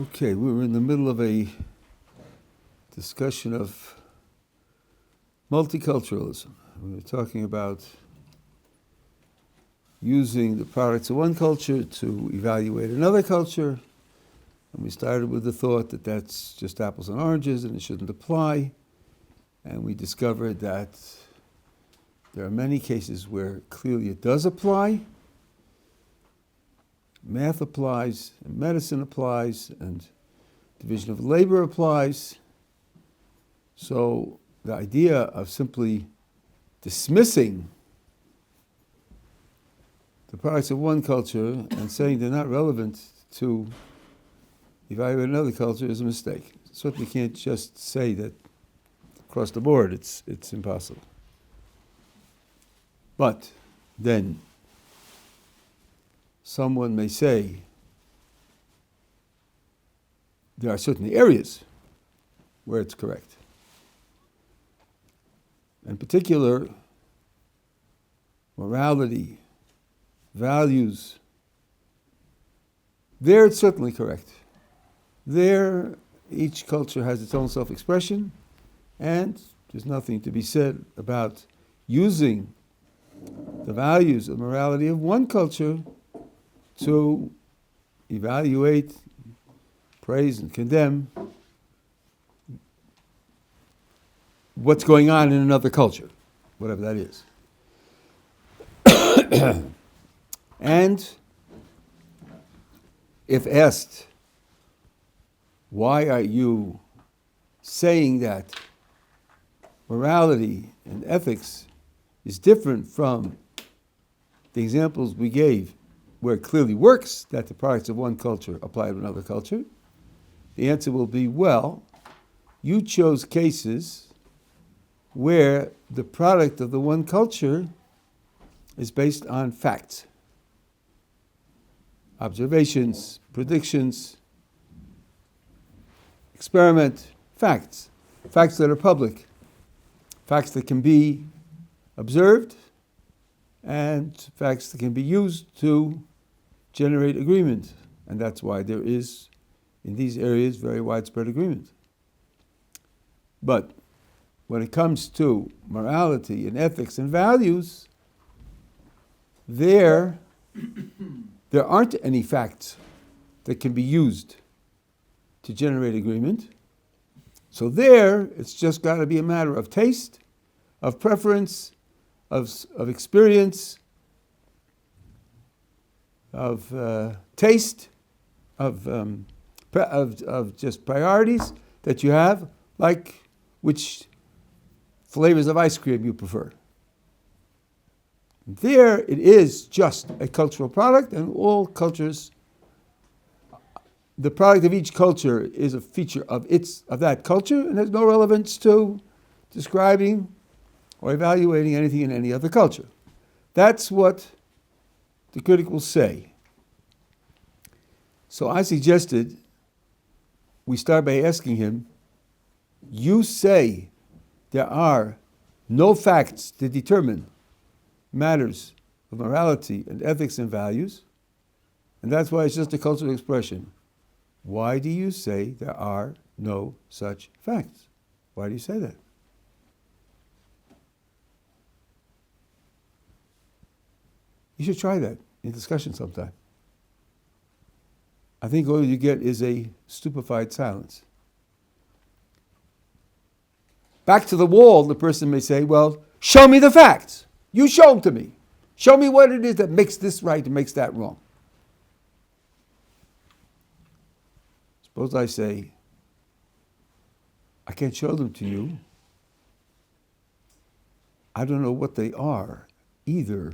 Okay, we were in the middle of a discussion of multiculturalism. We were talking about using the products of one culture to evaluate another culture. And we started with the thought that that's just apples and oranges and it shouldn't apply. And we discovered that there are many cases where clearly it does apply. Math applies, and medicine applies, and division of labor applies. So the idea of simply dismissing the products of one culture and saying they're not relevant to evaluate another culture is a mistake. Certainly can't just say that across the board it's impossible. But then someone may say there are certain areas where it's correct. In particular, morality, values, there it's certainly correct. There, each culture has its own self-expression, and there's nothing to be said about using the values of morality of one culture to evaluate, praise, and condemn what's going on in another culture, whatever that is. And if asked, why are you saying that morality and ethics is different from the examples we gave where it clearly works that the products of one culture apply to another culture? The answer will be, well, you chose cases where the product of the one culture is based on facts, observations, predictions, experiment, facts that are public, facts that can be observed, and facts that can be used to generate agreement. And that's why there is, in these areas, very widespread agreement. But when it comes to morality and ethics and values, there aren't any facts that can be used to generate agreement. So there, it's just got to be a matter of taste, of preference, of experience, of taste, of just priorities that you have, like which flavors of ice cream you prefer. There it is just a cultural product, and all cultures, the product of each culture is a feature of that culture and has no relevance to describing or evaluating anything in any other culture. That's what the critic will say. So I suggested we start by asking him, you say there are no facts to determine matters of morality and ethics and values, and that's why it's just a cultural expression. Why do you say there are no such facts? Why do you say that? You should try that in discussion sometime. I think all you get is a stupefied silence. Back to the wall, the person may say, well, show me the facts. You show them to me. Show me what it is that makes this right and makes that wrong. Suppose I say, I can't show them to you. I don't know what they are either.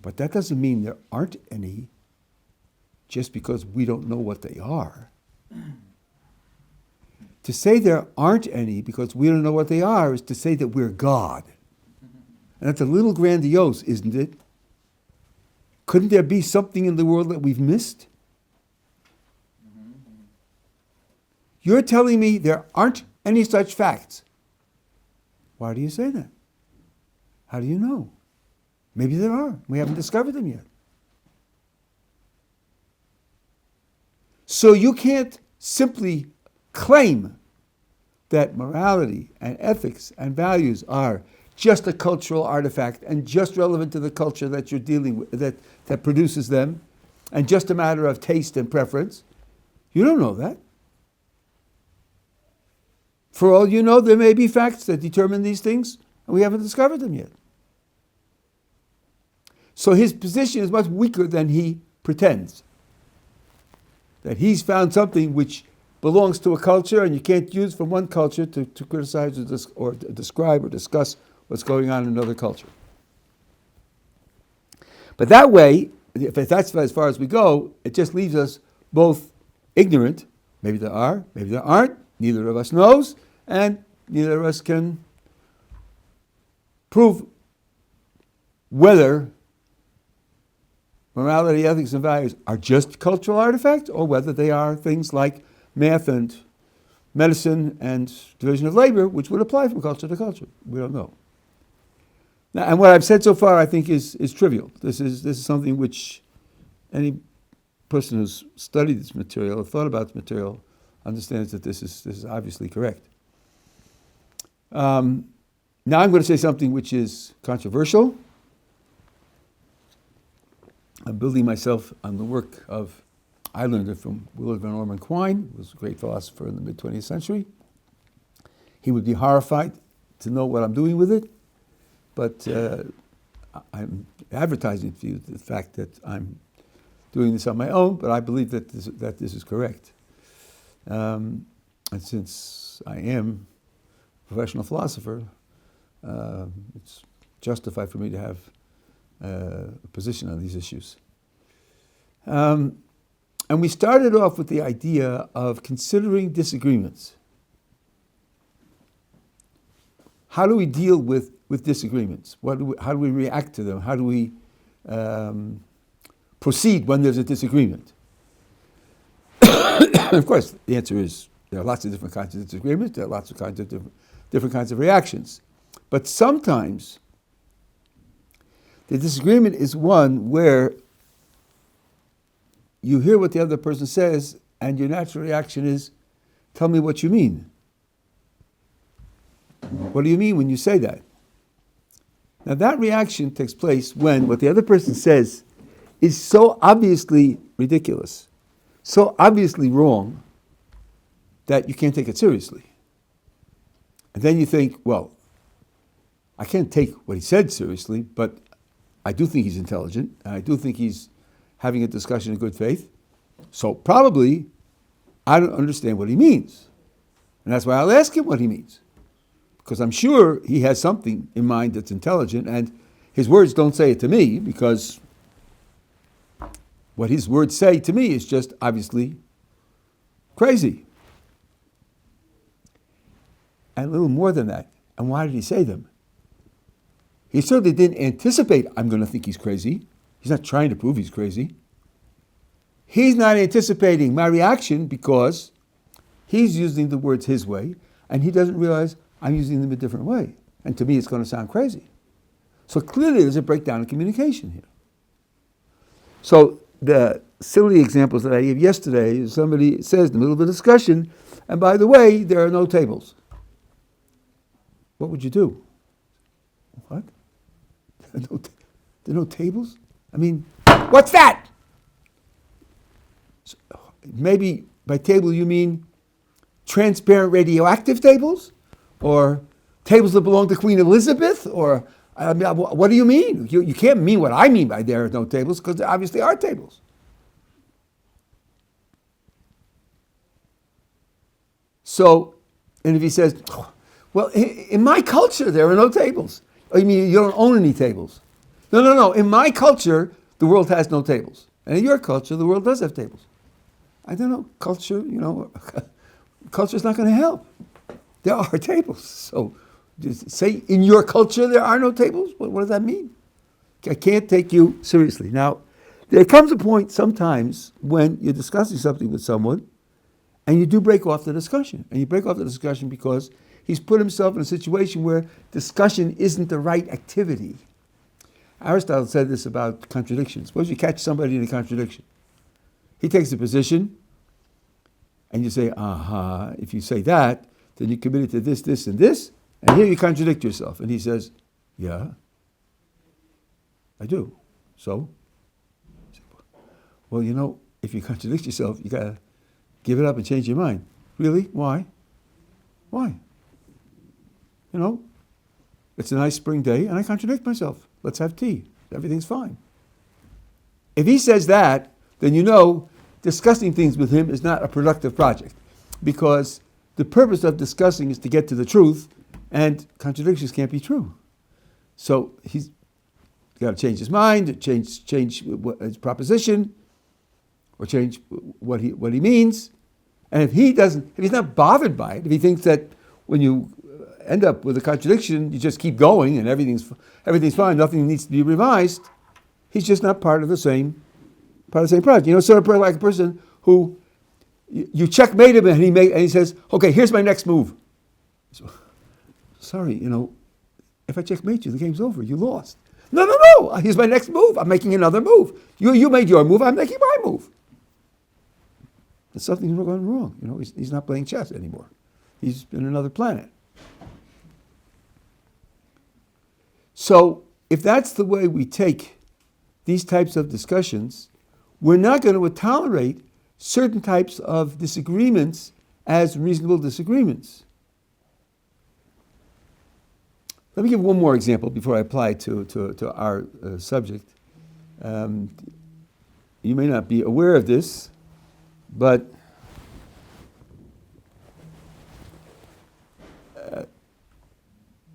But that doesn't mean there aren't any just because we don't know what they are. To say there aren't any because we don't know what they are is to say that we're God. And that's a little grandiose, isn't it? Couldn't there be something in the world that we've missed? You're telling me there aren't any such facts. Why do you say that? How do you know? Maybe there are. We haven't discovered them yet. So you can't simply claim that morality and ethics and values are just a cultural artifact and just relevant to the culture that you're dealing with, that produces them, and just a matter of taste and preference. You don't know that. For all you know, there may be facts that determine these things, and we haven't discovered them yet. So his position is much weaker than he pretends. That he's found something which belongs to a culture, and you can't use from one culture to criticize or describe or discuss what's going on in another culture. But that way, if that's as far as we go, it just leaves us both ignorant. Maybe there are, maybe there aren't. Neither of us knows, and neither of us can prove whether morality, ethics, and values are just cultural artifacts, or whether they are things like math and medicine and division of labor, which would apply from culture to culture. We don't know. Now, and what I've said so far, I think, is trivial. This is something which any person who's studied this material or thought about this material understands that this is obviously correct. Now I'm going to say something which is controversial. I'm building myself on the work of, I learned it from Willard Van Orman Quine, who was a great philosopher in the mid-20th century. He would be horrified to know what I'm doing with it, but I'm advertising to you the fact that I'm doing this on my own, but I believe that this is correct. And since I am a professional philosopher, it's justified for me to have a position on these issues. And we started off with the idea of considering disagreements. How do we deal with disagreements? How do we react to them? How do we proceed when there's a disagreement? Of course, the answer is there are lots of different kinds of disagreements. There are lots of kinds of different kinds of reactions. But sometimes the disagreement is one where you hear what the other person says, and your natural reaction is, tell me what you mean. What do you mean when you say that? Now that reaction takes place when what the other person says is so obviously ridiculous, so obviously wrong, that you can't take it seriously. And then you think, well, I can't take what he said seriously, but I do think he's intelligent, and I do think he's having a discussion in good faith. So probably I don't understand what he means. And that's why I'll ask him what he means. Because I'm sure he has something in mind that's intelligent, and his words don't say it to me, because what his words say to me is just obviously crazy. And a little more than that. And why did he say them? He certainly didn't anticipate I'm going to think he's crazy. He's not trying to prove he's crazy. He's not anticipating my reaction because he's using the words his way, and he doesn't realize I'm using them a different way. And to me, it's going to sound crazy. So clearly, there's a breakdown in communication here. So the silly examples that I gave yesterday is somebody says in the middle of a discussion, and by the way, there are no tables. What would you do? What? There are no tables? I mean, what's that? So maybe by table you mean transparent radioactive tables? Or tables that belong to Queen Elizabeth? Or what do you mean? You can't mean what I mean by there are no tables, because there obviously are tables. So, and if he says, well, in my culture there are no tables. Oh, you mean you don't own any tables? No. In my culture, the world has no tables. And in your culture, the world does have tables. I don't know, culture, culture's not going to help. There are tables. So just say in your culture there are no tables? What does that mean? I can't take you seriously. Now, there comes a point sometimes when you're discussing something with someone and you do break off the discussion. And you break off the discussion because he's put himself in a situation where discussion isn't the right activity. Aristotle said this about contradictions. Suppose you catch somebody in a contradiction. He takes a position, And you say, if you say that, then you committed to this, this, and this, and here you contradict yourself. And he says, yeah, I do. So? Well, if you contradict yourself, you got to give it up and change your mind. Really? Why? Why? It's a nice spring day, and I contradict myself. Let's have tea. Everything's fine. If he says that, then discussing things with him is not a productive project, because the purpose of discussing is to get to the truth, and contradictions can't be true. So he's got to change his mind, change his proposition, or change what he means. And if he's not bothered by it, if he thinks that when you end up with a contradiction, you just keep going and everything's fine, nothing needs to be revised, he's just not part of the same project. Sort of like a person who you checkmate him and he says, okay, here's my next move. So, sorry, if I checkmate you, the game's over. You lost. No. Here's my next move. I'm making another move. You made your move. I'm making my move. There's something going wrong. He's not playing chess anymore. He's in another planet. So if that's the way we take these types of discussions, we're not going to tolerate certain types of disagreements as reasonable disagreements. Let me give one more example before I apply it to our subject. You may not be aware of this, but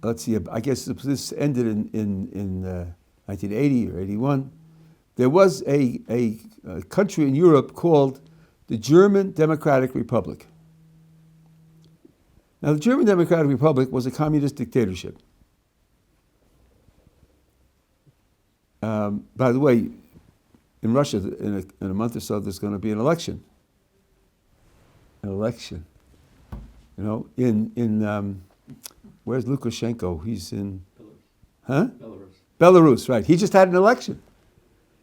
let's see, I guess this ended in 1980 or 81. There was a country in Europe called the German Democratic Republic. Now, the German Democratic Republic was a communist dictatorship. By the way, in Russia, in a month or so, there's going to be an election. Where's Lukashenko? He's in... Belarus, right. He just had an election.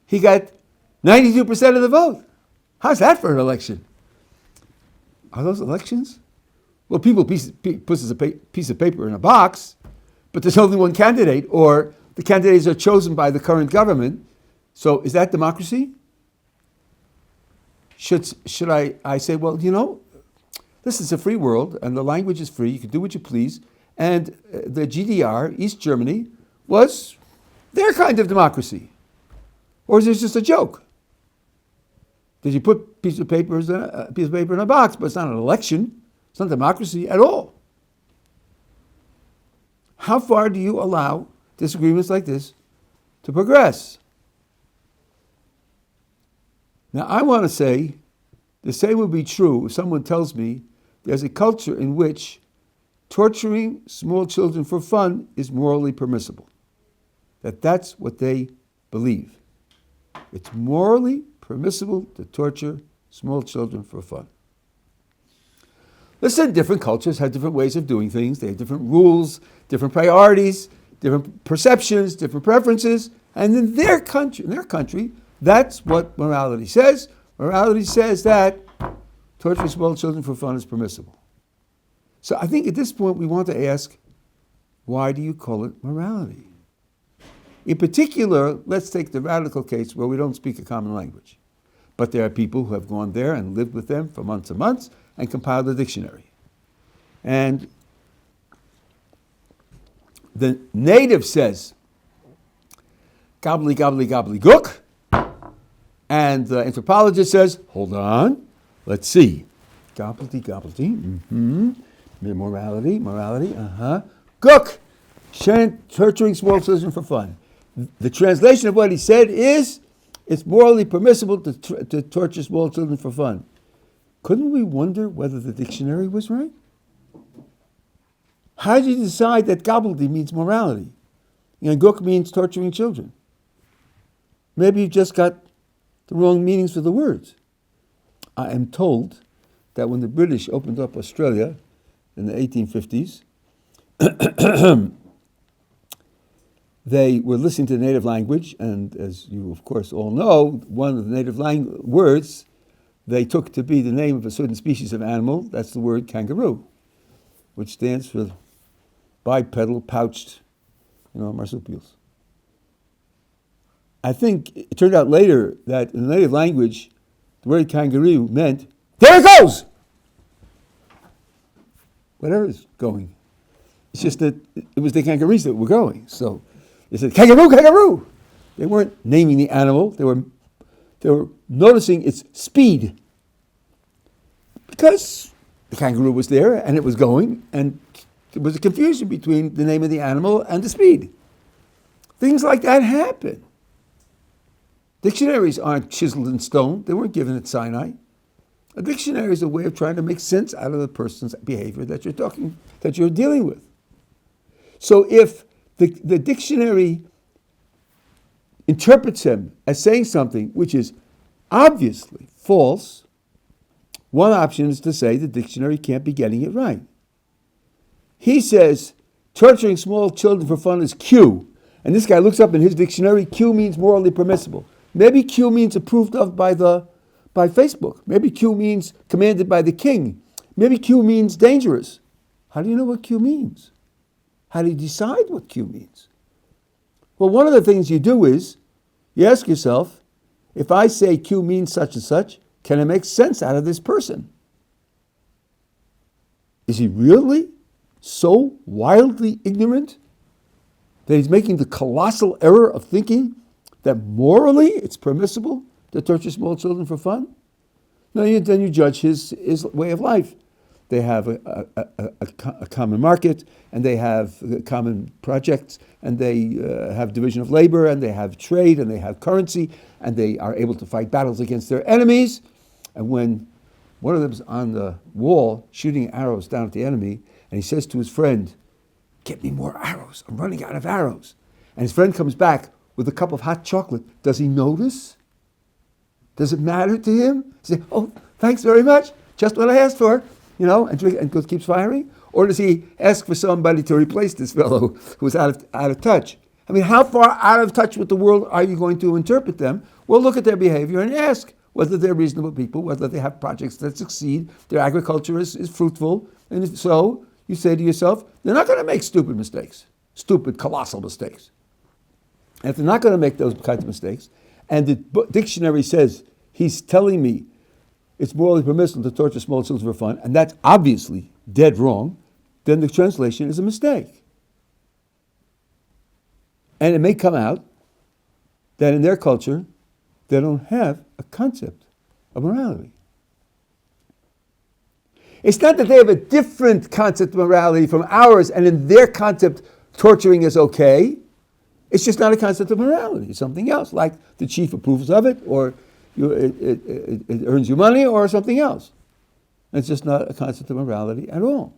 He got 92% of the vote. How's that for an election? Are those elections? Well, people put a piece of paper in a box, but there's only one candidate, or the candidates are chosen by the current government. So is that democracy? Should I say, well, this is a free world, and the language is free, you can do what you please, and the GDR, East Germany, was their kind of democracy? Or is this just a joke? Did you put a piece of paper in a box, but it's not an election, it's not democracy at all. How far do you allow disagreements like this to progress? Now, I want to say the same would be true if someone tells me there's a culture in which torturing small children for fun is morally permissible. That's what they believe. It's morally permissible to torture small children for fun. Listen, different cultures have different ways of doing things. They have different rules, different priorities, different perceptions, different preferences. And in their country, that's what morality says. Morality says that torturing small children for fun is permissible. So I think at this point we want to ask, why do you call it morality? In particular, let's take the radical case where we don't speak a common language. But there are people who have gone there and lived with them for months and months and compiled a dictionary. And the native says, gobbly, gobbly, gobbly, gook. And the anthropologist says, hold on, let's see. Gobbledy, gobbledy, morality, gook, torturing small children for fun. The translation of what he said is, it's morally permissible to torture small children for fun. Couldn't we wonder whether the dictionary was right? How did you decide that gobbledy means morality and gook means torturing children? Maybe you just got the wrong meanings for the words. I am told that when the British opened up Australia in the 1850s, they were listening to the native language, and as you, of course, all know, one of the native words they took to be the name of a certain species of animal. That's the word kangaroo, which stands for bipedal pouched, marsupials. I think it turned out later that in the native language, the word kangaroo meant, there it goes! Whatever is going. It's just that it was the kangaroos that were going. So they said, kangaroo, kangaroo! They weren't naming the animal. They were noticing its speed. Because the kangaroo was there and it was going, and there was a confusion between the name of the animal and the speed. Things like that happen. Dictionaries aren't chiseled in stone. They weren't given at Sinai. A dictionary is a way of trying to make sense out of the person's behavior that you're dealing with. So if the dictionary interprets him as saying something which is obviously false, one option is to say the dictionary can't be getting it right. He says torturing small children for fun is Q. And this guy looks up in his dictionary, Q means morally permissible. Maybe Q means approved of by Facebook. Maybe Q means commanded by the king. Maybe Q means dangerous. How do you know what Q means? How do you decide what Q means? Well, one of the things you do is you ask yourself, if I say Q means such and such, can I make sense out of this person? Is he really so wildly ignorant that he's making the colossal error of thinking that morally it's permissible to torture small children for fun? No, then you judge his way of life. They have a common market, and they have common projects, and they have division of labor, and they have trade, and they have currency, and they are able to fight battles against their enemies. And when one of them's on the wall shooting arrows down at the enemy, and he says to his friend, get me more arrows, I'm running out of arrows. And his friend comes back with a cup of hot chocolate. Does he notice? Does it matter to him? He says, oh, thanks very much, just what I asked for, and drink, and keeps firing? Or does he ask for somebody to replace this fellow who's out of touch? I mean, how far out of touch with the world are you going to interpret them? Well, look at their behavior and ask whether they're reasonable people, whether they have projects that succeed, their agriculture is fruitful, and if so, you say to yourself, they're not going to make stupid mistakes, stupid, colossal mistakes. And if they're not going to make those kinds of mistakes, and the dictionary says he's telling me it's morally permissible to torture small children for fun, and that's obviously dead wrong, then the translation is a mistake. And it may come out that in their culture, they don't have a concept of morality. It's not that they have a different concept of morality from ours, and in their concept, torturing is okay. It's just not a concept of morality. It's something else, like the chief approves of it, or it earns you money, or something else. It's just not a concept of morality at all.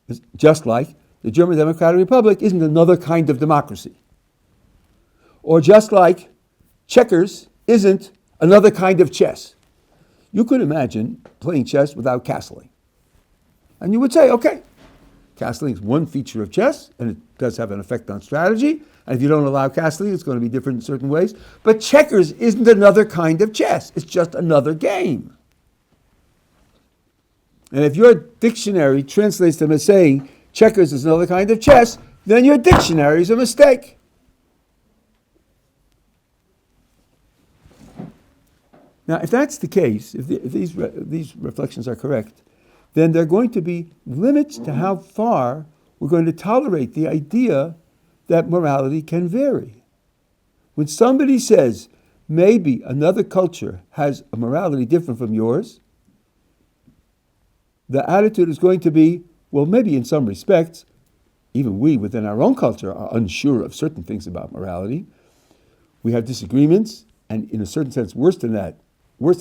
It's just like the German Democratic Republic isn't another kind of democracy. Or just like checkers isn't another kind of chess. You could imagine playing chess without castling. And you would say, okay, castling is one feature of chess, and it does have an effect on strategy. And if you don't allow castling, it's going to be different in certain ways. But checkers isn't another kind of chess. It's just another game. And if your dictionary translates them as saying checkers is another kind of chess, then your dictionary is a mistake. Now, if that's the case, if these reflections are correct, then there are going to be limits to how far we're going to tolerate the idea that morality can vary. When somebody says, maybe another culture has a morality different from yours, the attitude is going to be, well, maybe in some respects, even we within our own culture are unsure of certain things about morality. We have disagreements, and in a certain sense, worse than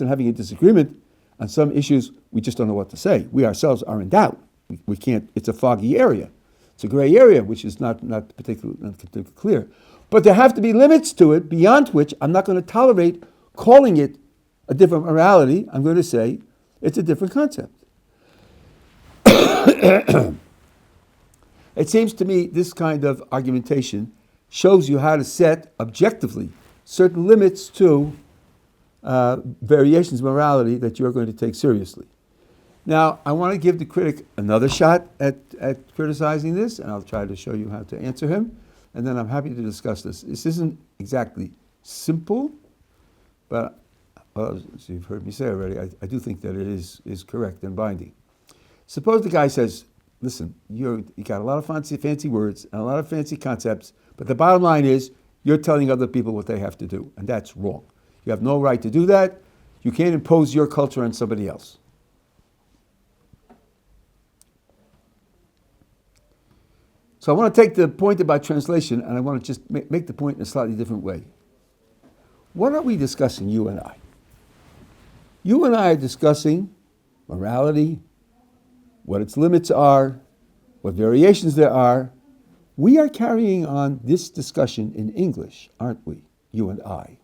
having a disagreement on some issues, we just don't know what to say. We ourselves are in doubt. We can't, it's a foggy area. It's a gray area, which is not particularly clear. But there have to be limits to it, beyond which I'm not going to tolerate calling it a different morality. I'm going to say it's a different concept. It seems to me this kind of argumentation shows you how to set objectively certain limits to variations of morality that you're going to take seriously. Now, I want to give the critic another shot at criticizing this, and I'll try to show you how to answer him, and then I'm happy to discuss this. This isn't exactly simple, but as you've heard me say already, I do think that it is correct and binding. Suppose the guy says, listen, you got a lot of fancy words and a lot of fancy concepts, but the bottom line is you're telling other people what they have to do, and that's wrong. You have no right to do that. You can't impose your culture on somebody else. So I want to take the point about translation, and I want to just make the point in a slightly different way. What are we discussing, you and I? You and I are discussing morality, what its limits are, what variations there are. We are carrying on this discussion in English, aren't we, you and I?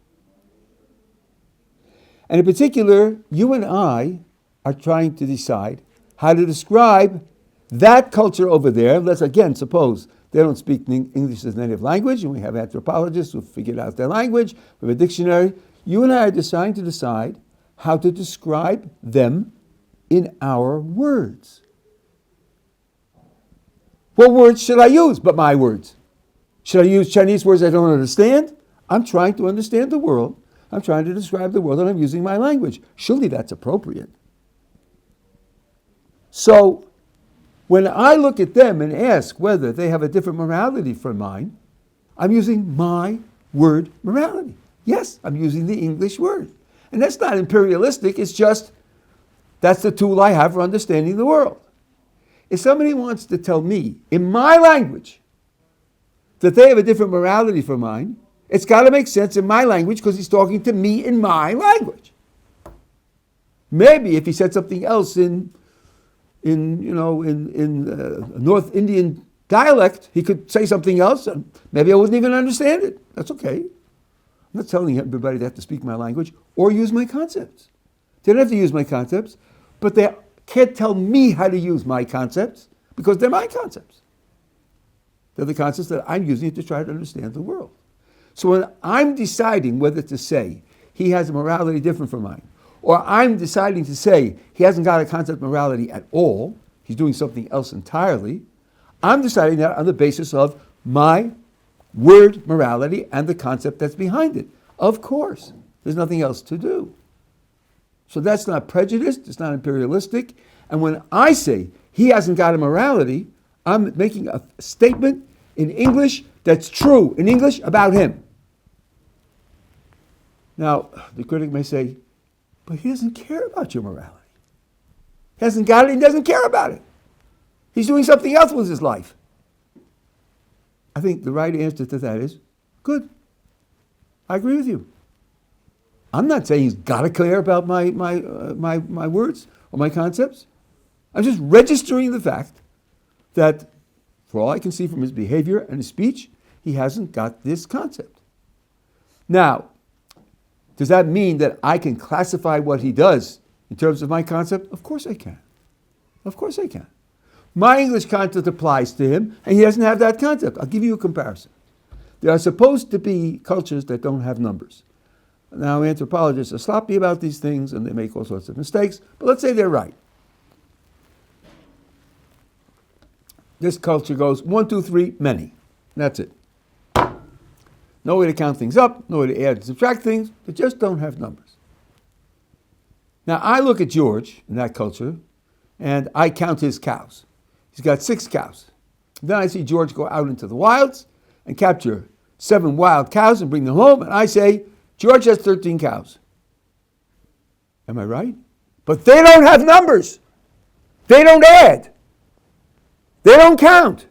And in particular, you and I are trying to decide how to describe that culture over there. Let's again suppose they don't speak English as native language, and we have anthropologists who figured out their language, we have a dictionary. You and I are trying to decide how to describe them in our words. What words should I use but my words? Should I use Chinese words I don't understand? I'm trying to understand the world. I'm trying to describe the world, and I'm using my language. Surely that's appropriate. So, when I look at them and ask whether they have a different morality from mine, I'm using my word morality. Yes, I'm using the English word. And that's not imperialistic, it's just that's the tool I have for understanding the world. If somebody wants to tell me in my language that they have a different morality from mine, it's got to make sense in my language because he's talking to me in my language. Maybe if he said something else in North Indian dialect, he could say something else, and maybe I wouldn't even understand it. That's okay. I'm not telling everybody they have to speak my language or use my concepts. They don't have to use my concepts, but they can't tell me how to use my concepts because they're my concepts. They're the concepts that I'm using to try to understand the world. So when I'm deciding whether to say he has a morality different from mine, or I'm deciding to say he hasn't got a concept of morality at all, he's doing something else entirely, I'm deciding that on the basis of my word morality and the concept that's behind it. Of course, there's nothing else to do. So that's not prejudiced, it's not imperialistic, and when I say he hasn't got a morality, I'm making a statement in English that's true in English about him. Now, the critic may say, but he doesn't care about your morality. He hasn't got it, he doesn't care about it. He's doing something else with his life. I think the right answer to that is, good. I agree with you. I'm not saying he's got to care about my words or my concepts. I'm just registering the fact that, for all I can see from his behavior and his speech, he hasn't got this concept. Now, does that mean that I can classify what he does in terms of my concept? Of course I can. Of course I can. My English concept applies to him, and he doesn't have that concept. I'll give you a comparison. There are supposed to be cultures that don't have numbers. Now, anthropologists are sloppy about these things, and they make all sorts of mistakes, but let's say they're right. This culture goes 1, 2, 3, many. That's it. No way to count things up, no way to add and subtract things, they just don't have numbers. Now, I look at George in that culture, and I count his cows. He's got 6 cows. Then I see George go out into the wilds and capture 7 wild cows and bring them home, and I say, George has 13 cows. Am I right? But they don't have numbers. They don't add. They don't count.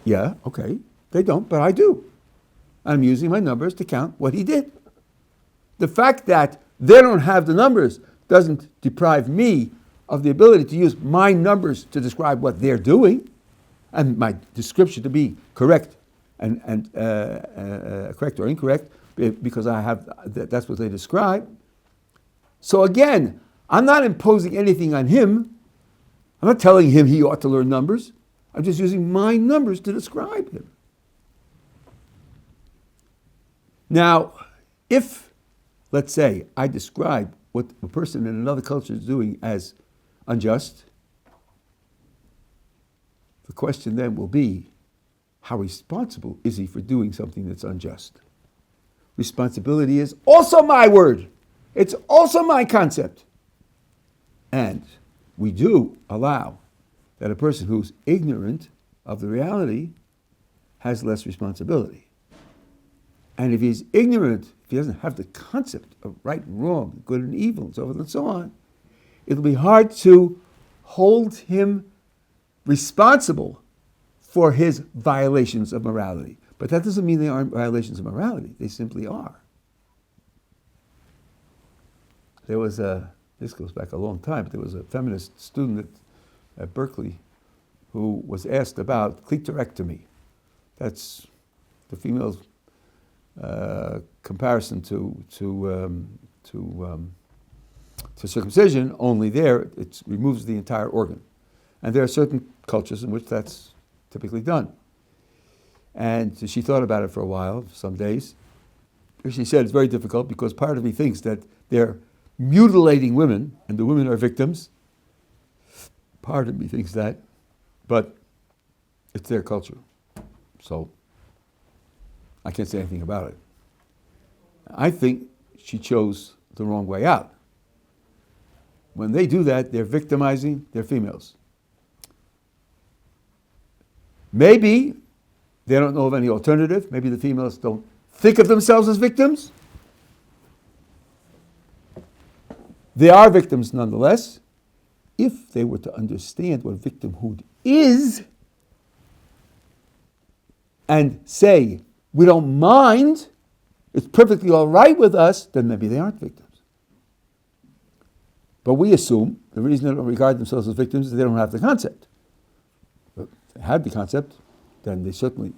Yeah, okay, they don't, but I do. I'm using my numbers to count what he did. The fact that they don't have the numbers doesn't deprive me of the ability to use my numbers to describe what they're doing, and my description to be correct and correct or incorrect because I have that's what they describe. So again, I'm not imposing anything on him. I'm not telling him he ought to learn numbers. I'm just using my numbers to describe him. Now, if let's say I describe what a person in another culture is doing as unjust, the question then will be, how responsible is he for doing something that's unjust? Responsibility is also my word. It's also my concept. And we do allow that a person who's ignorant of the reality has less responsibility. And if he's ignorant, if he doesn't have the concept of right and wrong, good and evil, and so forth and so on, it'll be hard to hold him responsible for his violations of morality. But that doesn't mean they aren't violations of morality. They simply are. There was this goes back a long time, but there was a feminist student at Berkeley who was asked about clitorectomy. That's the female's comparison to circumcision, only there it removes the entire organ. And there are certain cultures in which that's typically done. And she thought about it for a while, some days. She said it's very difficult because part of me thinks that they're mutilating women and the women are victims. Part of me thinks that, but it's their culture. So I can't say anything about it. I think she chose the wrong way out. When they do that, they're victimizing their females. Maybe they don't know of any alternative. Maybe the females don't think of themselves as victims. They are victims nonetheless. If they were to understand what victimhood is and say, we don't mind, it's perfectly all right with us, then maybe they aren't victims. But we assume the reason they don't regard themselves as victims is they don't have the concept. But if they had the concept, then they certainly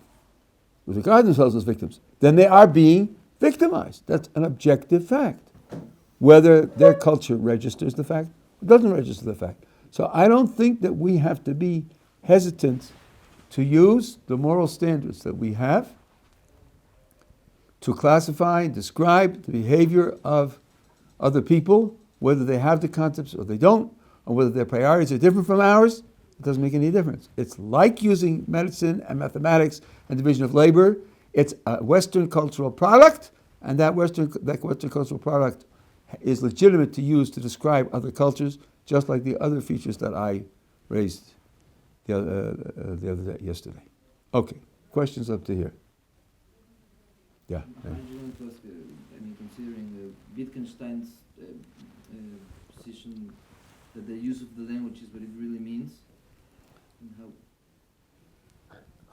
would regard themselves as victims. Then they are being victimized. That's an objective fact. Whether their culture registers the fact or doesn't register the fact. So I don't think that we have to be hesitant to use the moral standards that we have to classify and describe the behavior of other people, whether they have the concepts or they don't, or whether their priorities are different from ours. It doesn't make any difference. It's like using medicine and mathematics and division of labor. It's a Western cultural product, and that Western cultural product is legitimate to use to describe other cultures, just like the other features that I raised the other day, yesterday. Okay, questions up to here? Yeah. I just want to ask, considering Wittgenstein's position that the use of the language is what it really means, and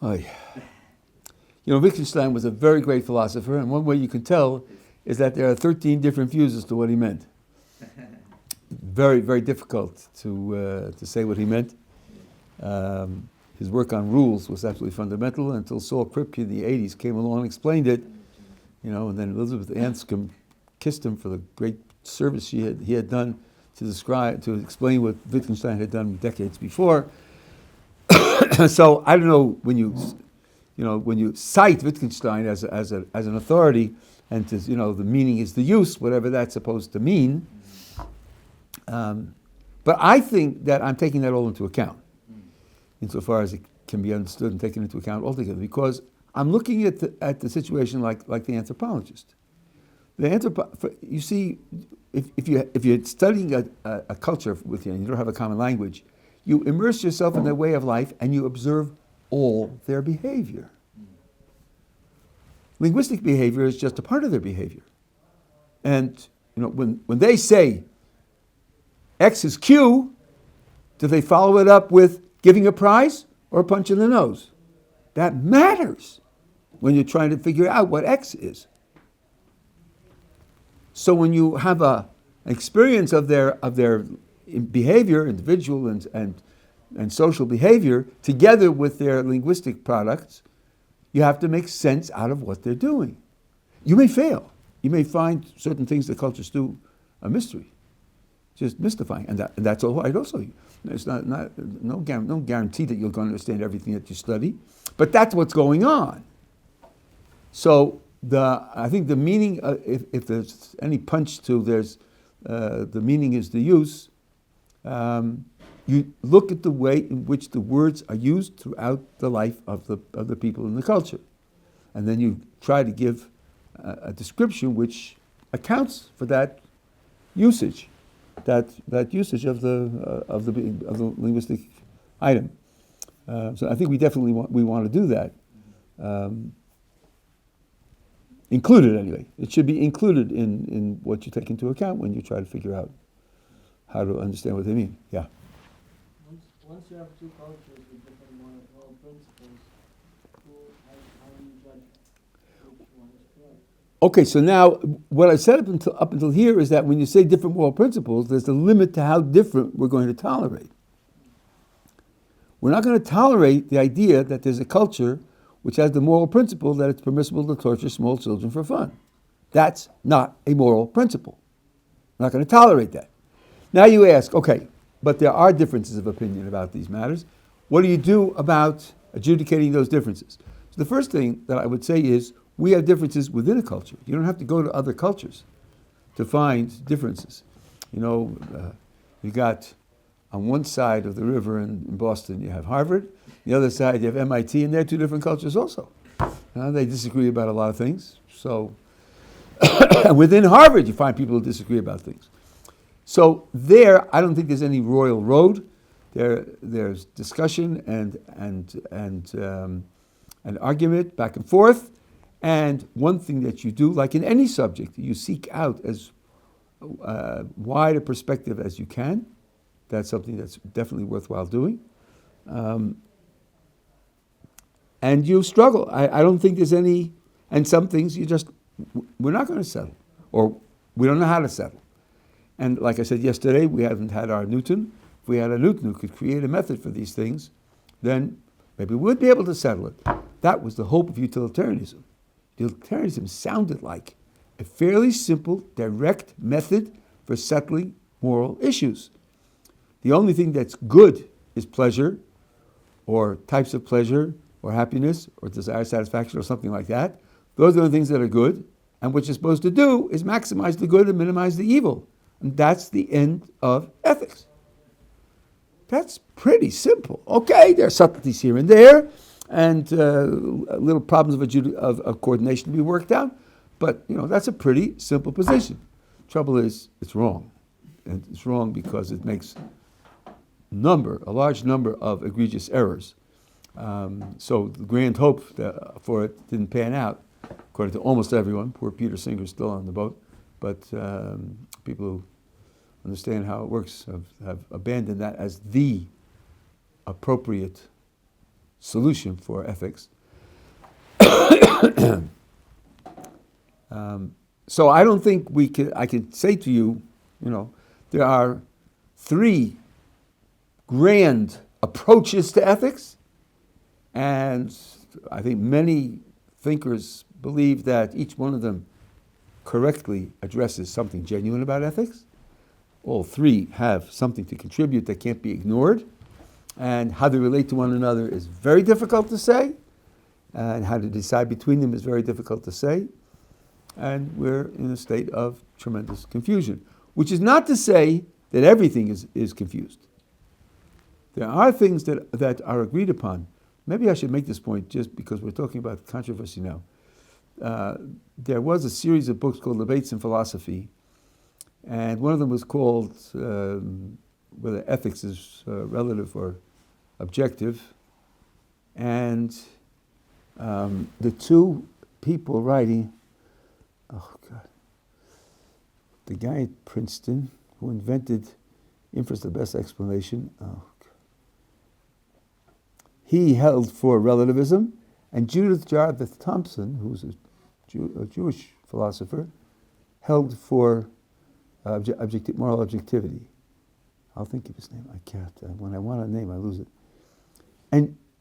how... Wittgenstein was a very great philosopher, and one way you can tell is that there are 13 different views as to what he meant. Very, very difficult to say what he meant. His work on rules was absolutely fundamental until Saul Kripke in the 80s came along and explained it, and then Elizabeth Anscombe kissed him for the great service he had done to explain what Wittgenstein had done decades before. So I don't know when you cite Wittgenstein as an authority, and the meaning is the use, whatever that's supposed to mean. But I think that I'm taking that all into account, insofar as it can be understood and taken into account altogether, because I'm looking at the situation like the anthropologist. You see, if you're studying a culture with you and you don't have a common language, you immerse yourself in their way of life and you observe all their behavior. Linguistic behavior is just a part of their behavior. And when they say X is Q, do they follow it up with giving a prize or a punch in the nose? That matters when you're trying to figure out what X is. So when you have an experience of their behavior, individual and social behavior, together with their linguistic products, you have to make sense out of what they're doing. You may fail. You may find certain things that cultures do a mystery, just mystifying, and that's all right. Also, there's no guarantee that you're going to understand everything that you study, but that's what's going on. So I think the meaning, if there's any punch to the meaning is the use. You look at the way in which the words are used throughout the life of the people in the culture, and then you try to give a description which accounts for that usage, that usage of the linguistic item. So I think we definitely want to do that. Included anyway. It should be included in what you take into account when you try to figure out how to understand what they mean. Yeah. Once you have two cultures with different moral principles, how do you judge which one is correct? Okay, so now what I said up until here is that when you say different moral principles, there's a limit to how different we're going to tolerate. We're not going to tolerate the idea that there's a culture which has the moral principle that it's permissible to torture small children for fun. That's not a moral principle. We're not going to tolerate that. Now you ask, okay, but there are differences of opinion about these matters. What do you do about adjudicating those differences? So the first thing that I would say is we have differences within a culture. You don't have to go to other cultures to find differences. You got on one side of the river in Boston, you have Harvard. The other side, you have MIT, and they're two different cultures also. They disagree about a lot of things. So within Harvard, you find people who disagree about things. So there, I don't think there's any royal road. There's discussion and argument back and forth. And one thing that you do, like in any subject, you seek out as wide a perspective as you can. That's something that's definitely worthwhile doing. And you struggle. I don't think there's any, and some things we're not going to settle, or we don't know how to settle. And like I said yesterday, we haven't had our Newton. If we had a Newton who could create a method for these things, then maybe we would be able to settle it. That was the hope of utilitarianism. Utilitarianism sounded like a fairly simple, direct method for settling moral issues. The only thing that's good is pleasure, or types of pleasure, or happiness, or desire, satisfaction, or something like that. Those are the things that are good, and what you're supposed to do is maximize the good and minimize the evil. And that's the end of ethics. That's pretty simple. Okay, there are subtleties here and there, and little problems of coordination to be worked out, but that's a pretty simple position. Trouble is, it's wrong. And it's wrong because it makes a large number of egregious errors. So the grand hope for it didn't pan out, according to almost everyone. Poor Peter Singer's still on the boat, but people who understand how it works have abandoned that as the appropriate solution for ethics. So I don't think I can say to you, there are three grand approaches to ethics, and I think many thinkers believe that each one of them correctly addresses something genuine about ethics. All three have something to contribute that can't be ignored, and how they relate to one another is very difficult to say, and how to decide between them is very difficult to say, and we're in a state of tremendous confusion, which is not to say that everything is confused. There are things that are agreed upon. Maybe I should make this point just because we're talking about controversy now. There was a series of books called Debates in Philosophy, and one of them was called whether ethics is relative or objective. And the two people writing, the guy at Princeton who invented inference, the best explanation, he held for relativism, and Judith Jarvis Thompson, who's a Jewish philosopher, held for moral objectivity. I'll think of his name. I can't. When I want a name, I lose it.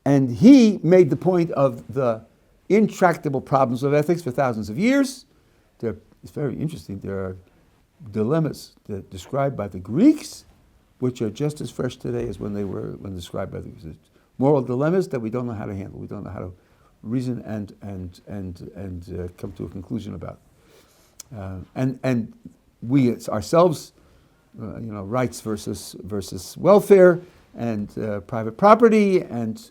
And he made the point of the intractable problems of ethics for thousands of years. It's very interesting. There are dilemmas described by the Greeks, which are just as fresh today as when described by the Greeks. Moral dilemmas that we don't know how to handle. We don't know how to reason and come to a conclusion about. And we ourselves, rights versus welfare, and private property, and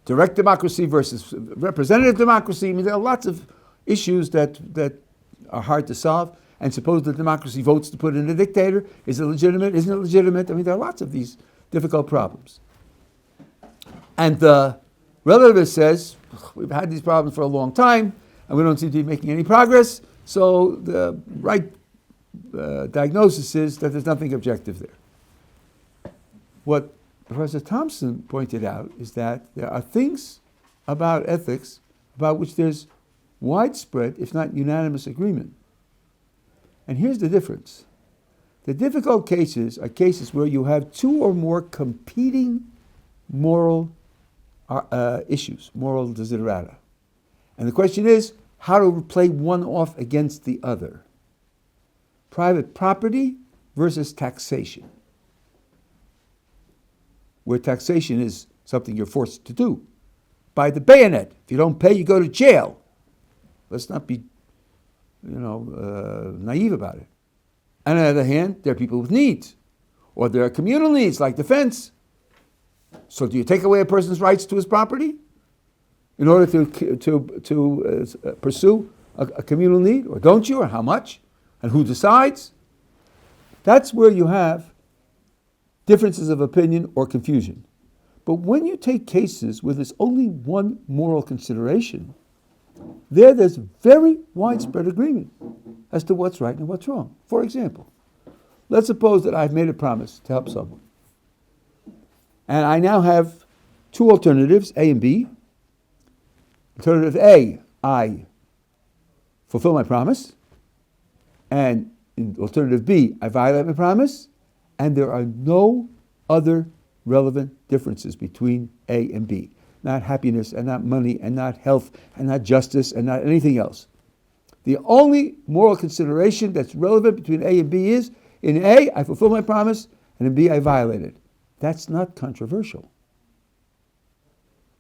direct democracy versus representative democracy. I mean, there are lots of issues that are hard to solve. And suppose the democracy votes to put in a dictator. Is it legitimate? Isn't it legitimate? I mean, there are lots of these difficult problems. And the relativist says, we've had these problems for a long time, and we don't seem to be making any progress. So the right diagnosis is that there's nothing objective there. What Professor Thompson pointed out is that there are things about ethics about which there's widespread, if not unanimous, agreement. And here's the difference. The difficult cases are cases where you have two or more competing moral issues, moral desiderata. And the question is how to play one off against the other. Private property versus taxation, where taxation is something you're forced to do by the bayonet. If you don't pay, you go to jail. Let's not be naive about it. And on the other hand, there are people with needs, or there are communal needs like defense. So do you take away a person's rights to his property in order to pursue a communal need, or don't you, or how much, and who decides? That's where you have differences of opinion or confusion. But when you take cases where there's only one moral consideration, there's very widespread agreement as to what's right and what's wrong. For example, let's suppose that I've made a promise to help someone. And I now have two alternatives, A and B. Alternative A, I fulfill my promise. And in alternative B, I violate my promise. And there are no other relevant differences between A and B. Not happiness, and not money, and not health, and not justice, and not anything else. The only moral consideration that's relevant between A and B is, in A, I fulfill my promise, and in B, I violate it. That's not controversial.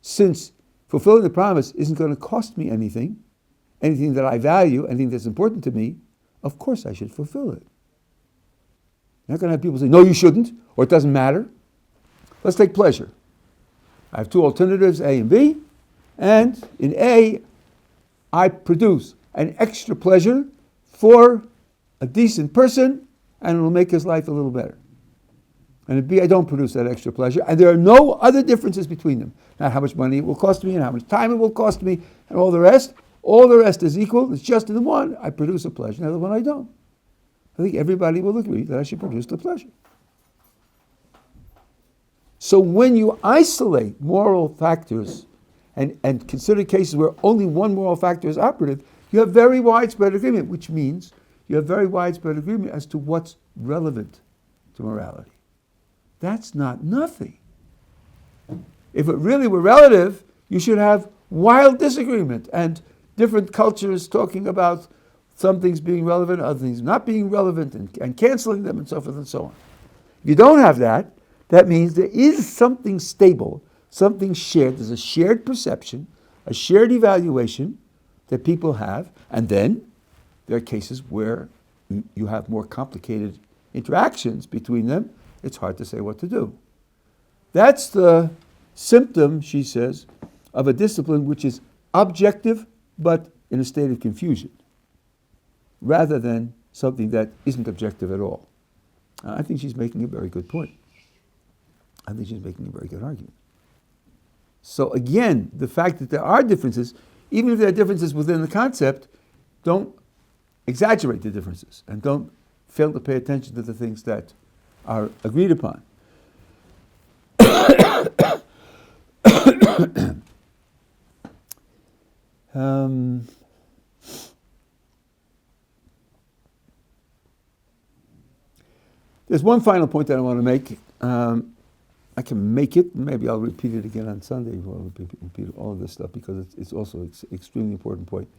Since fulfilling the promise isn't going to cost me anything that I value, anything that's important to me, of course I should fulfill it. You're not going to have people say, no, you shouldn't, or it doesn't matter. Let's take pleasure. I have two alternatives, A and B, and in A, I produce an extra pleasure for a decent person, and it will make his life a little better. And in B, I don't produce that extra pleasure, and there are no other differences between them. Not how much money it will cost me, and how much time it will cost me, and all the rest. All the rest is equal. It's just in the one I produce a pleasure, and the other one I don't. I think everybody will agree that I should produce the pleasure. So when you isolate moral factors and consider cases where only one moral factor is operative, you have very widespread agreement, which means you have very widespread agreement as to what's relevant to morality. That's not nothing. If it really were relative, you should have wild disagreement and different cultures talking about some things being relevant, other things not being relevant, and canceling them, and so forth and so on. If you don't have that, that means there is something stable, something shared. There's a shared perception, a shared evaluation that people have, and then there are cases where you have more complicated interactions between them. It's hard to say what to do. That's the symptom, she says, of a discipline which is objective but in a state of confusion, rather than something that isn't objective at all. I think she's making a very good point. I think she's making a very good argument. So again, the fact that there are differences, even if there are differences within the concept, don't exaggerate the differences and don't fail to pay attention to the things that are agreed upon. There's one final point that I want to make. I can make it. Maybe I'll repeat it again on Sunday. I'll repeat all of this stuff because it's also an extremely important point.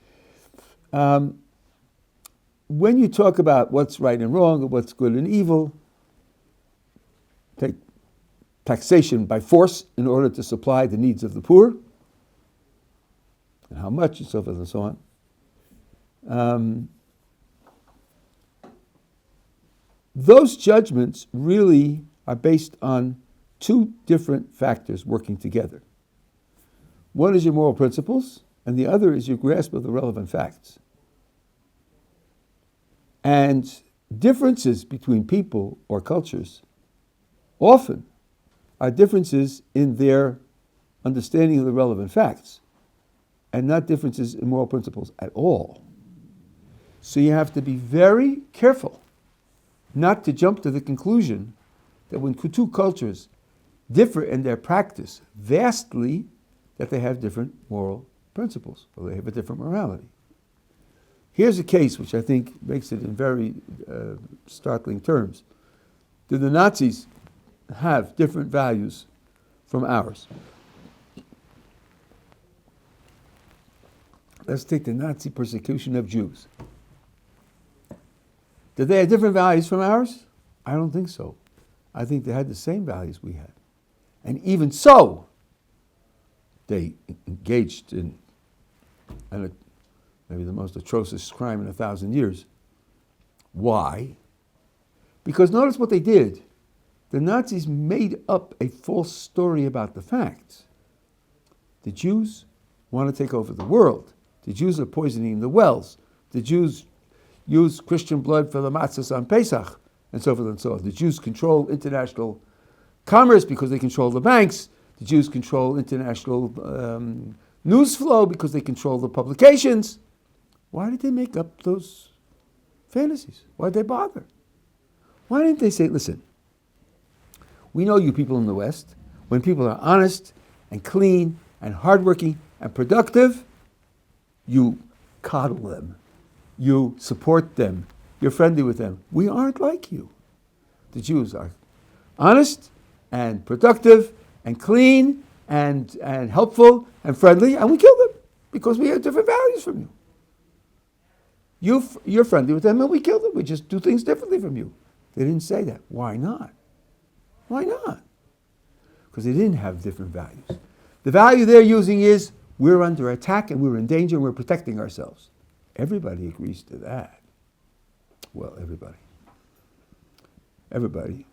When you talk about what's right and wrong, or what's good and evil, take taxation by force in order to supply the needs of the poor, and how much, and so forth and so on. Those judgments really are based on two different factors working together. One is your moral principles, and the other is your grasp of the relevant facts. And differences between people or cultures often are differences in their understanding of the relevant facts, and not differences in moral principles at all. So you have to be very careful not to jump to the conclusion that when two cultures differ in their practice vastly, that they have different moral principles, or they have a different morality. Here's a case which I think makes it in very startling terms. Did the Nazis have different values from ours? Let's take the Nazi persecution of Jews. Did they have different values from ours? I don't think so. I think they had the same values we had. And even so, they engaged in maybe the most atrocious crime in 1,000 years. Why? Because notice what they did. The Nazis made up a false story about the facts. The Jews want to take over the world. The Jews are poisoning the wells. The Jews use Christian blood for the matzahs on Pesach, and so forth and so on. The Jews control international commerce because they control the banks. The Jews control international news flow because they control the publications. Why did they make up those fantasies? Why did they bother? Why didn't they say, listen, we know you people in the West, when people are honest and clean and hardworking and productive, you coddle them. You support them. You're friendly with them. We aren't like you. The Jews are honest and productive and clean and helpful and friendly, and we kill them because we have different values from you. You're friendly with them, and we kill them. We just do things differently from you. They didn't say that. Why not? Why not? Because they didn't have different values. The value they're using is we're under attack and we're in danger and we're protecting ourselves. Everybody agrees to that. Well, everybody. Everybody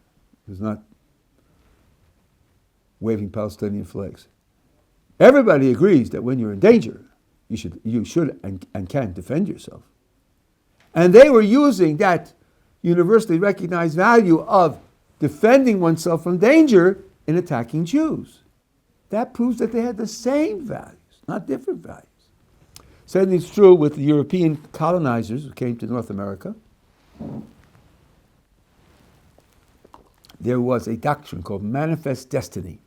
who's not waving Palestinian flags. Everybody agrees that when you're in danger, you should and can defend yourself. And they were using that universally recognized value of defending oneself from danger in attacking Jews. That proves that they had the same values, not different values. Same is true with the European colonizers who came to North America. There was a doctrine called manifest destiny.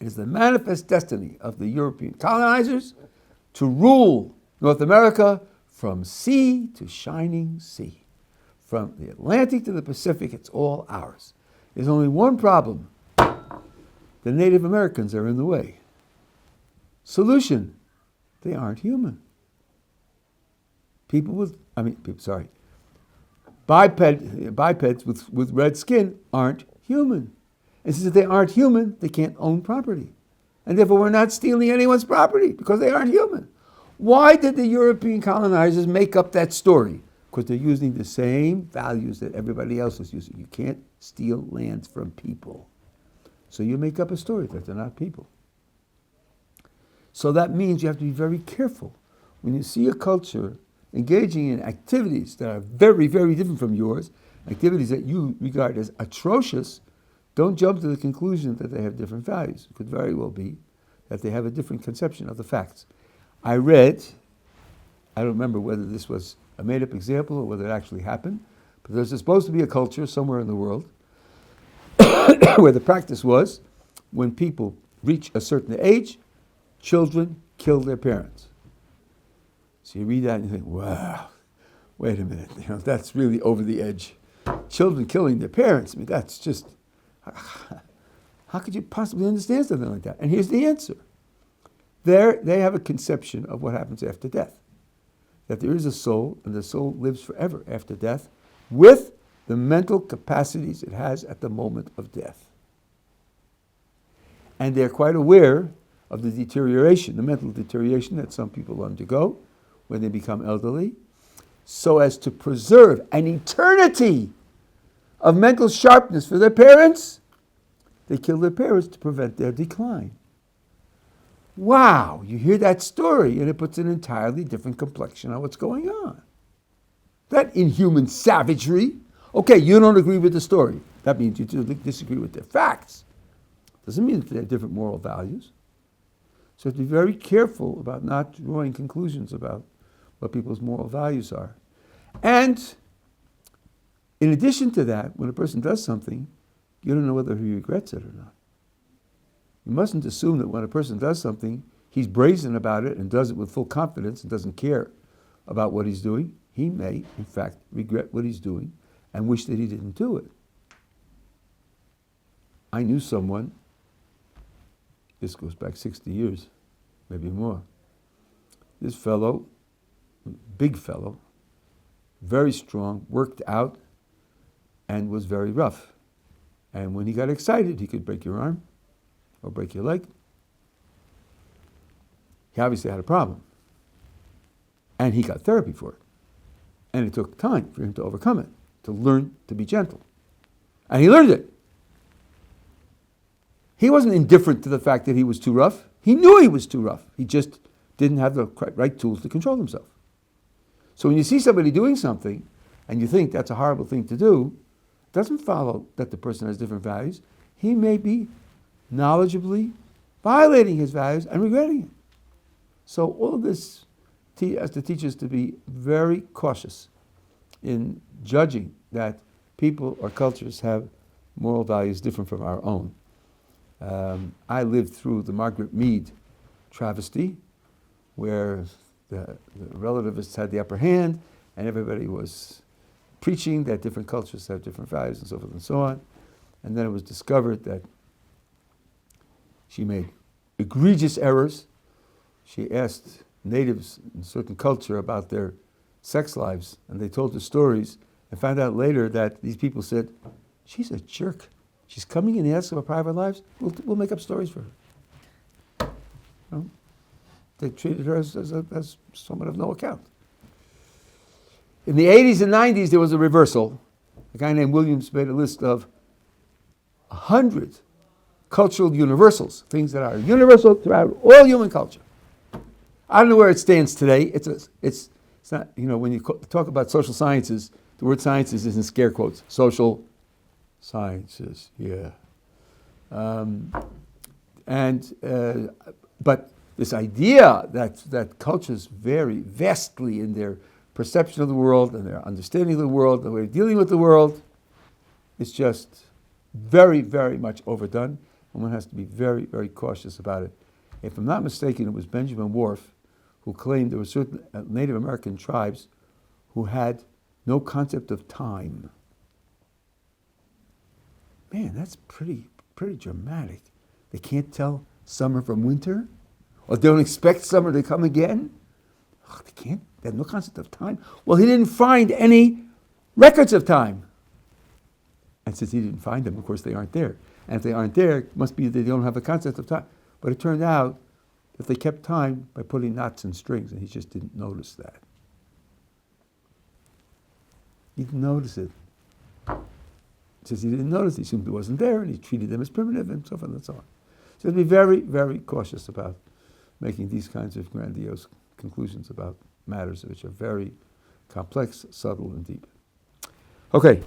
It is the manifest destiny of the European colonizers to rule North America from sea to shining sea. From the Atlantic to the Pacific, it's all ours. There's only one problem. The Native Americans are in the way. Solution, they aren't human. Bipeds with red skin aren't human. And since they aren't human, they can't own property. And therefore we're not stealing anyone's property because they aren't human. Why did the European colonizers make up that story? Because they're using the same values that everybody else is using. You can't steal lands from people. So you make up a story that they're not people. So that means you have to be very careful. When you see a culture engaging in activities that are very, very different from yours, activities that you regard as atrocious, don't jump to the conclusion that they have different values. It could very well be that they have a different conception of the facts. I read, I don't remember whether this was a made-up example or whether it actually happened, but there's supposed to be a culture somewhere in the world where the practice was, when people reach a certain age, children kill their parents. So you read that and you think, wow, wait a minute, that's really over the edge. Children killing their parents, that's just, how could you possibly understand something like that? And here's the answer. They have a conception of what happens after death. That there is a soul, and the soul lives forever after death, with the mental capacities it has at the moment of death. And they're quite aware of the deterioration, the mental deterioration that some people undergo when they become elderly, so as to preserve an eternity of mental sharpness for their parents. They kill their parents to prevent their decline. Wow, you hear that story and it puts an entirely different complexion on what's going on. That inhuman savagery. Okay, you don't agree with the story. That means you disagree with the facts. Doesn't mean that they have different moral values. So to be very careful about not drawing conclusions about what people's moral values are. And in addition to that, when a person does something, you don't know whether he regrets it or not. You mustn't assume that when a person does something, he's brazen about it and does it with full confidence and doesn't care about what he's doing. He may, in fact, regret what he's doing and wish that he didn't do it. I knew someone, this goes back 60 years, maybe more. This fellow, big fellow, very strong, worked out, and was very rough. And when he got excited, he could break your arm or break your leg. He obviously had a problem. And he got therapy for it. And it took time for him to overcome it, to learn to be gentle. And he learned it. He wasn't indifferent to the fact that he was too rough. He knew he was too rough. He just didn't have the right tools to control himself. So when you see somebody doing something and you think that's a horrible thing to do, it doesn't follow that the person has different values. He may be knowledgeably violating his values and regretting it. So all of this has to teach us to be very cautious in judging that people or cultures have moral values different from our own. I lived through the Margaret Mead travesty, where the relativists had the upper hand, and everybody was preaching that different cultures have different values and so forth and so on. And then it was discovered that she made egregious errors. She asked natives in a certain culture about their sex lives, and they told her stories, and found out later that these people said, she's a jerk. She's coming in and asking about private lives. We'll make up stories for her. You know? They treated her as someone of no account. In the 80s and 90s, there was a reversal. A guy named Williams made a list of 100 cultural universals, things that are universal throughout all human culture. I don't know where it stands today. It's not, you know, when you talk about social sciences, the word sciences is in scare quotes. Social sciences, yeah. But this idea that cultures vary vastly in their perception of the world and their understanding of the world, the way of dealing with the world, is just very, very much overdone, and one has to be very, very cautious about it. If I'm not mistaken, it was Benjamin Whorf who claimed there were certain Native American tribes who had no concept of time. Man, that's pretty dramatic. They can't tell summer from winter, or they don't expect summer to come again. Oh, they can't. They have no concept of time. Well, he didn't find any records of time. And since he didn't find them, of course, they aren't there. And if they aren't there, it must be that they don't have a concept of time. But it turned out that they kept time by putting knots and strings, and he just didn't notice that. He didn't notice it. Since he didn't notice, he assumed it wasn't there, and he treated them as primitive, and so forth and so on. So be very, very cautious about making these kinds of grandiose conclusions about matters which are very complex, subtle, and deep. Okay.